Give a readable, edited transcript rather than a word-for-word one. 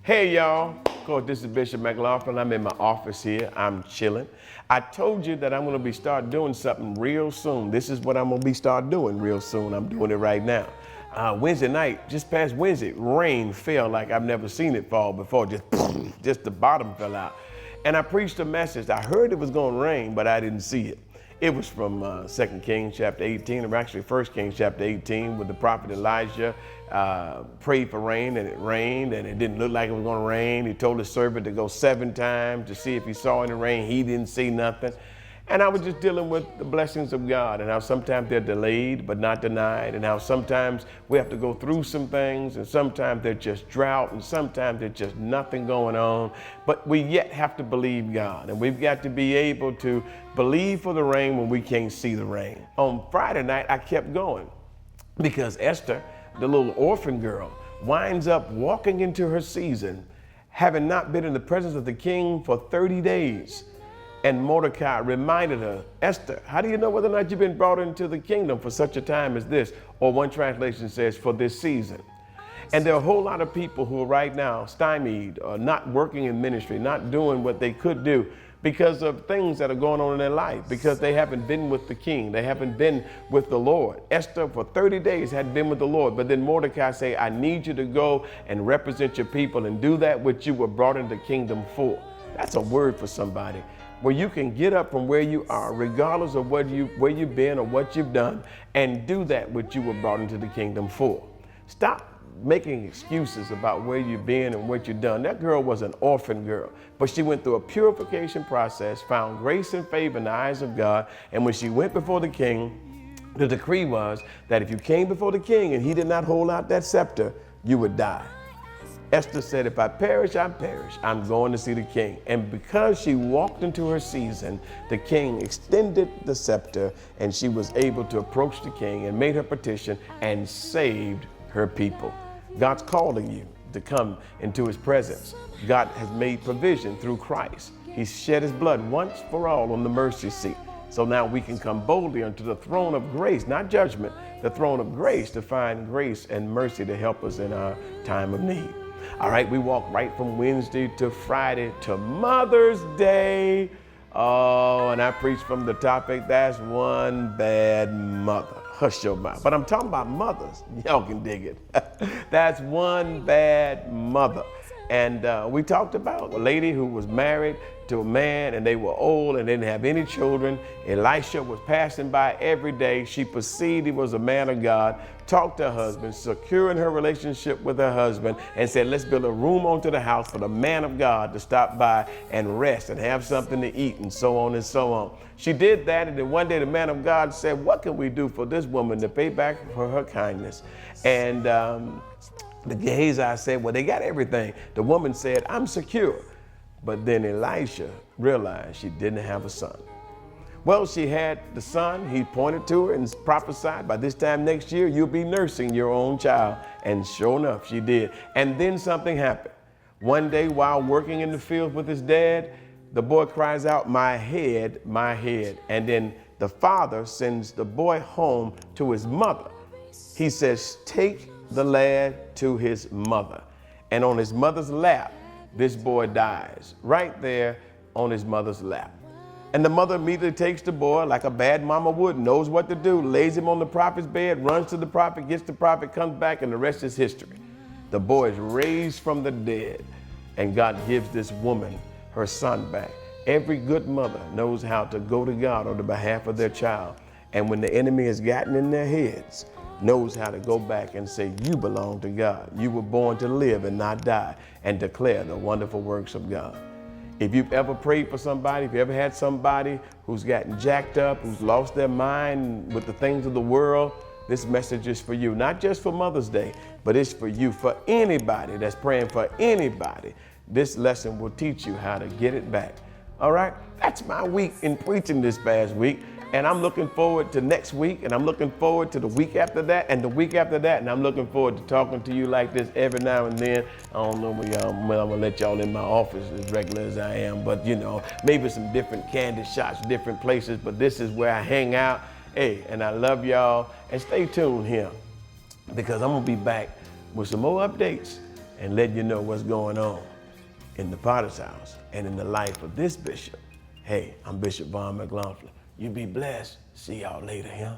Hey y'all, of course this is Bishop McLaughlin. I'm in my office here, I'm chilling. I told you that I'm gonna start doing something real soon. This is what I'm gonna start doing real soon. I'm doing it right now. Wednesday night, just past Wednesday, rain fell like I've never seen it fall before. Just the bottom fell out. And I preached a message. I heard it was gonna rain, but I didn't see it. It was from 2 Kings chapter 18, or actually 1 Kings chapter 18, with the prophet Elijah prayed for rain, and it rained, and it didn't look like it was gonna rain. He told his servant to go 7 times to see if he saw any rain. He didn't see nothing. And I was just dealing with the blessings of God and how sometimes they're delayed but not denied, and how sometimes we have to go through some things, and sometimes they're just drought, and sometimes there's just nothing going on. But we yet have to believe God, and we've got to be able to believe for the rain when we can't see the rain. On Friday night, I kept going because Esther, the little orphan girl, winds up walking into her season, having not been in the presence of the king for 30 days. And Mordecai reminded her, Esther, how do you know whether or not you've been brought into the kingdom for such a time as this? Or one translation says, for this season. And there are a whole lot of people who are right now stymied, or not working in ministry, not doing what they could do because of things that are going on in their life, because they haven't been with the king. They haven't been with the Lord. Esther for 30 days had been with the Lord, but then Mordecai say, I need you to go and represent your people and do that which you were brought into the kingdom for. That's a word for somebody, where you can get up from where you are, regardless of where you've been or what you've done, and do that which you were brought into the kingdom for. Stop making excuses about where you've been and what you've done. That girl was an orphan girl, but she went through a purification process, found grace and favor in the eyes of God, and when she went before the king, the decree was that if you came before the king and he did not hold out that scepter, you would die. Esther said, if I perish, I perish. I'm going to see the king. And because she walked into her season, the king extended the scepter, and she was able to approach the king and made her petition and saved her people. God's calling you to come into his presence. God has made provision through Christ. He shed his blood once for all on the mercy seat. So now we can come boldly unto the throne of grace, not judgment, the throne of grace, to find grace and mercy to help us in our time of need. All right, we walk right from Wednesday to Friday to Mother's Day. Oh, and I preach from the topic, that's one bad mother. Hush your mouth. But I'm talking about mothers. Y'all can dig it. That's one bad mother. And we talked about a lady who was married to a man, and they were old and didn't have any children. Elisha was passing by every day. She perceived he was a man of God, talked to her husband, securing her relationship with her husband, and said, let's build a room onto the house for the man of God to stop by and rest and have something to eat, and so on and so on. She did that, and then one day the man of God said, what can we do for this woman to pay back for her kindness? And the Gehazi said, well, they got everything. The woman said, I'm secure. But then Elisha realized she didn't have a son. Well, she had the son. He pointed to her and prophesied, by this time next year, you'll be nursing your own child. And sure enough, she did. And then something happened. One day while working in the field with his dad, the boy cries out, my head, my head. And then the father sends the boy home to his mother. He says, take the lad to his mother. And on his mother's lap, this boy dies right there on his mother's lap. And the mother immediately takes the boy like a bad mama would, knows what to do, lays him on the prophet's bed, runs to the prophet, gets the prophet, comes back, and the rest is history. The boy is raised from the dead, and God gives this woman her son back. Every good mother knows how to go to God on the behalf of their child. And when the enemy has gotten in their heads, knows how to go back and say, you belong to God. You were born to live and not die, and declare the wonderful works of God. If you've ever prayed for somebody, if you ever had somebody who's gotten jacked up, who's lost their mind with the things of the world, this message is for you. Not just for Mother's Day, but it's for you, for anybody that's praying for anybody. This lesson will teach you how to get it back. All right? That's my week in preaching this past week. And I'm looking forward to next week, and I'm looking forward to the week after that, and the week after that, and I'm looking forward to talking to you like this every now and then. I don't know when I'm gonna let y'all in my office as regular as I am, but you know, maybe some different candy shots, different places, but this is where I hang out. Hey, and I love y'all, and stay tuned here, because I'm gonna be back with some more updates and letting you know what's going on in the Potter's house and in the life of this bishop. Hey, I'm Bishop Vaughn McLaughlin. You be blessed. See y'all later, huh?